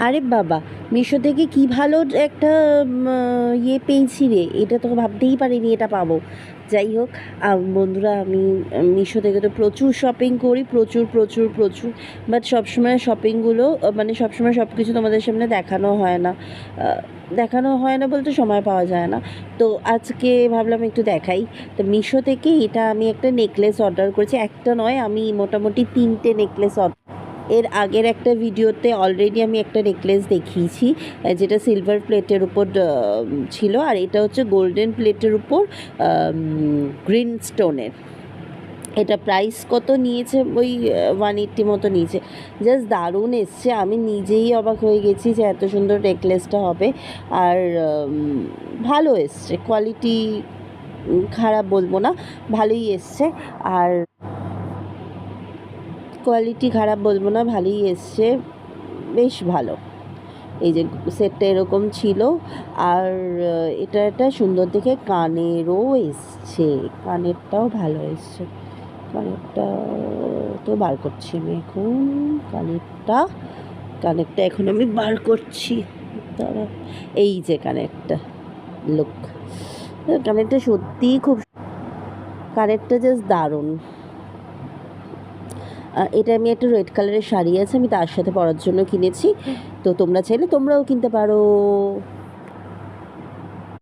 আরে বাবা, মিশো থেকে কি ভালো একটা ইয়ে পেয়েছি রে, এটা তো ভাবতেই পারিনি এটা পাবো। যাই হোক, বন্ধুরা, আমি মিশো থেকে তো প্রচুর শপিং করি, প্রচুর প্রচুর প্রচুর। বাট সবসময় শপিংগুলো মানে সবসময় সব কিছু তোমাদের সামনে দেখানো হয় না বলতে সময় পাওয়া যায় না। তো আজকে ভাবলাম একটু দেখাই। তো মিশো থেকে এটা আমি একটা নেকলেস অর্ডার করেছি, একটা নয়, আমি মোটামুটি 3টে নেকলেস এর আগের একটা ভিডিওতে অলরেডি আমি একটা নেকলেস দেখিয়েছি, যেটা সিলভার প্লেটের উপর ছিল, আর এটা হচ্ছে গোল্ডেন প্লেটের উপর গ্রিন স্টোনের। এটা প্রাইস কত নিয়েছে, ওই 180 মতো নিয়েছে। জাস্ট দারুণ এসছে, আমি নিজেই অবাক হয়ে গেছি যে এত সুন্দর নেকলেসটা হবে। আর ভালো এসছে, কোয়ালিটি খারাপ বলবো না, ভালোই এসছে। আর কোয়ালিটি খারাপ বলবো না, ভালোই এসছে, বেশ ভালো। এই যে সেটটা এরকম ছিল। আর এটা একটা সুন্দর দেখে কানেরও এসছে, কানেরটাও ভালো এসছে। কানেরটা তো বার করছি আমি এখন, কানেরটা কানেরটা এখন আমি বার করছি, তারা এই যে কানেরটা, লুক, কানেরটা সত্যিই খুব, কানেরটা জাস্ট দারুণ। এটা আমি একটা রেড কালারের শাড়ি আছে, আমি তার সাথে পরার জন্য কিনেছি। তো তোমরা চাইলে তোমরাও কিনতে পারো।